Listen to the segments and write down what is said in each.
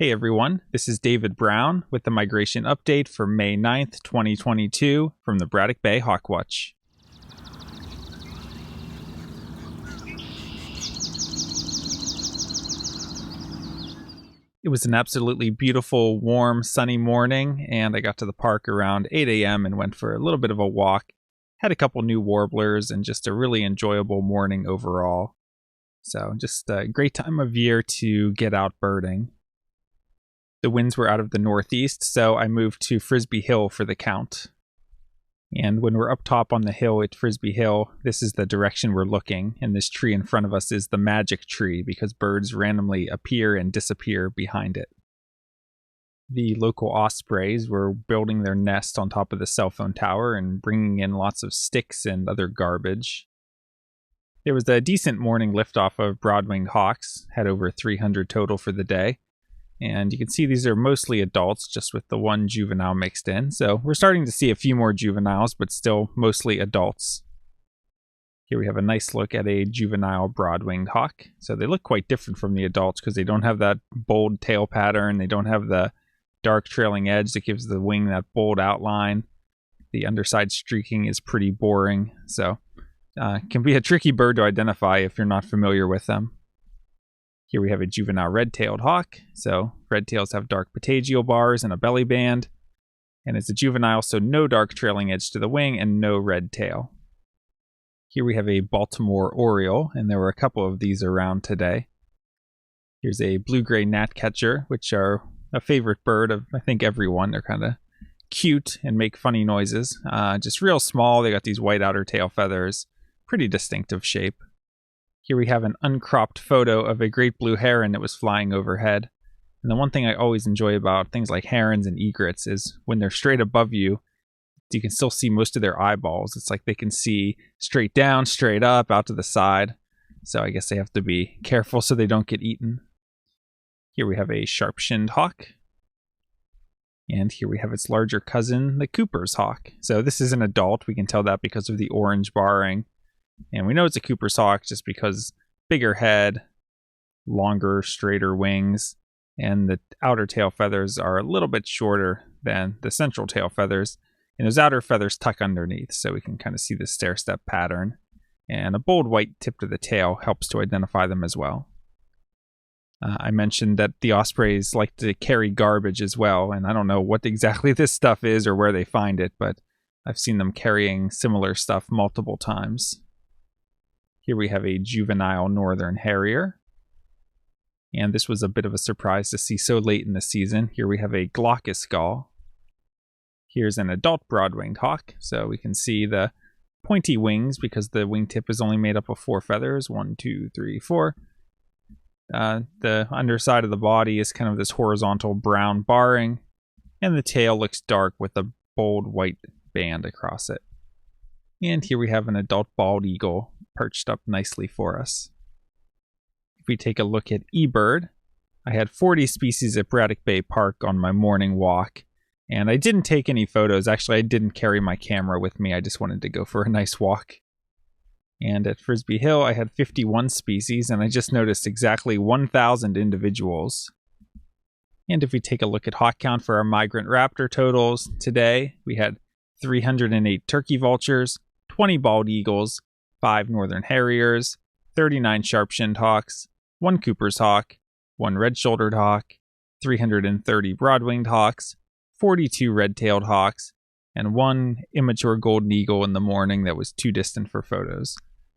Hey everyone, this is David Brown with the migration update for May 9th, 2022 from the Braddock Bay Hawk Watch. It was an absolutely beautiful, warm, sunny morning, and I got to the park around 8 a.m. and went for a little bit of a walk. Had a couple new warblers and just a really enjoyable morning overall. So just a great time of year to get out birding. The winds were out of the northeast, so I moved to Frisbee Hill for the count. And when we're up top on the hill at Frisbee Hill, this is the direction we're looking, and this tree in front of us is the magic tree because birds randomly appear and disappear behind it. The local ospreys were building their nest on top of the cell phone tower and bringing in lots of sticks and other garbage. There was a decent morning liftoff of broad-winged hawks, had over 300 total for the day. And you can see these are mostly adults, just with the one juvenile mixed in. So we're starting to see a few more juveniles, but still mostly adults. Here we have a nice look at a juvenile broad-winged hawk. So they look quite different from the adults because they don't have that bold tail pattern. They don't have the dark trailing edge that gives the wing that bold outline. The underside streaking is pretty boring. So it can be a tricky bird to identify if you're not familiar with them. Here we have a juvenile red-tailed hawk. So red-tails have dark patagial bars and a belly band. And it's a juvenile, so no dark trailing edge to the wing and no red tail. Here we have a Baltimore oriole, and there were a couple of these around today. Here's a blue-gray gnatcatcher, which are a favorite bird of, I think, everyone. They're kind of cute and make funny noises. Just real small. They got these white outer tail feathers. Pretty distinctive shape. Here we have an uncropped photo of a great blue heron that was flying overhead. And the one thing I always enjoy about things like herons and egrets is when they're straight above you, you can still see most of their eyeballs. It's like they can see straight down, straight up, out to the side. So I guess they have to be careful so they don't get eaten. Here we have a sharp-shinned hawk. And here we have its larger cousin, the Cooper's hawk. So this is an adult. We can tell that because of the orange barring. And we know it's a Cooper's hawk just because bigger head, longer, straighter wings, and the outer tail feathers are a little bit shorter than the central tail feathers. And those outer feathers tuck underneath, so we can kind of see the stair-step pattern. And a bold white tip to the tail helps to identify them as well. I mentioned that the ospreys like to carry garbage as well, and I don't know what exactly this stuff is or where they find it, but I've seen them carrying similar stuff multiple times. Here we have a juvenile northern harrier. And this was a bit of a surprise to see so late in the season. Here we have a glaucous gull. Here's an adult broad-winged hawk. So we can see the pointy wings because the wingtip is only made up of 4 feathers. 1, 2, 3, 4. The underside of the body is kind of this horizontal brown barring. And the tail looks dark with a bold white band across it. And here we have an adult bald eagle perched up nicely for us. If we take a look at eBird, I had 40 species at Braddock Bay Park on my morning walk, and I didn't take any photos. Actually, I didn't carry my camera with me. I just wanted to go for a nice walk. And at Frisbee Hill, I had 51 species, and I just noticed exactly 1,000 individuals. And if we take a look at HawkCount for our migrant raptor totals, today we had 308 turkey vultures, 20 bald eagles, 5 northern harriers, 39 sharp-shinned hawks, 1 Cooper's hawk, 1 red-shouldered hawk, 330 broad-winged hawks, 42 red-tailed hawks, and 1 immature golden eagle in the morning that was too distant for photos,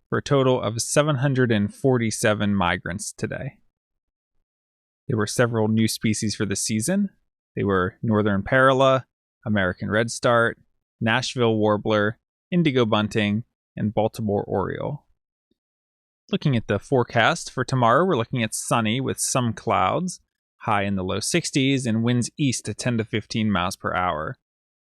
for a total of 747 migrants today. There were several new species for the season. They were northern parula, American redstart, Nashville warbler, indigo bunting, and Baltimore oriole. Looking at the forecast for tomorrow, we're looking at sunny with some clouds, high in the low 60s, and winds east at 10 to 15 miles per hour.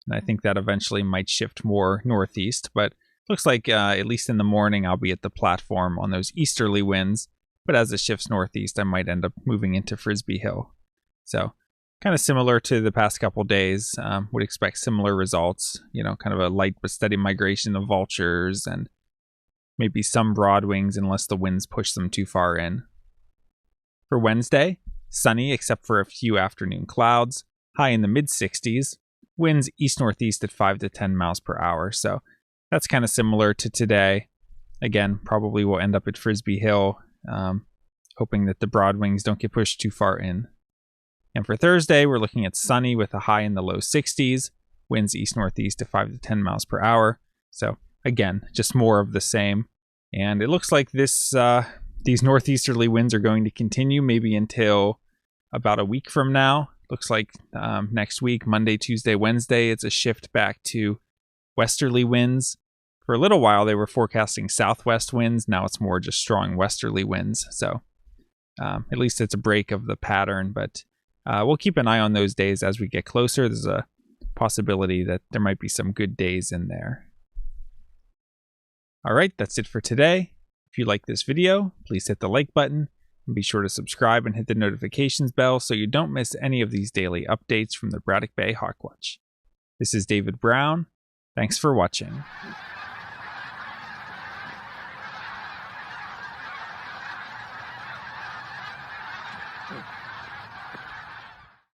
And I think that eventually might shift more northeast, but looks like at least in the morning I'll be at the platform on those easterly winds, but as it shifts northeast I might end up moving into Frisbee Hill. So kind of similar to the past couple days, would expect similar results, kind of a light but steady migration of vultures and maybe some broad wings unless the winds push them too far in. For Wednesday, sunny except for a few afternoon clouds, high in the mid-60s, winds east-northeast at 5 to 10 miles per hour. So that's kind of similar to today. Again, probably will end up at Frisbee Hill, hoping that the broadwings don't get pushed too far in. And for Thursday, we're looking at sunny with a high in the low 60s, winds east-northeast at 5 to 10 miles per hour. So again, just more of the same. And it looks like these northeasterly winds are going to continue maybe until about a week from now. Looks like next week, Monday, Tuesday, Wednesday, it's a shift back to westerly winds. For a little while, they were forecasting southwest winds. Now it's more just strong westerly winds. So at least it's a break of the pattern, but we'll keep an eye on those days as we get closer. There's a possibility that there might be some good days in there. All right, that's it for today. If you like this video, please hit the like button and be sure to subscribe and hit the notifications bell so you don't miss any of these daily updates from the Braddock Bay Hawk Watch. This is David Brown. Thanks for watching.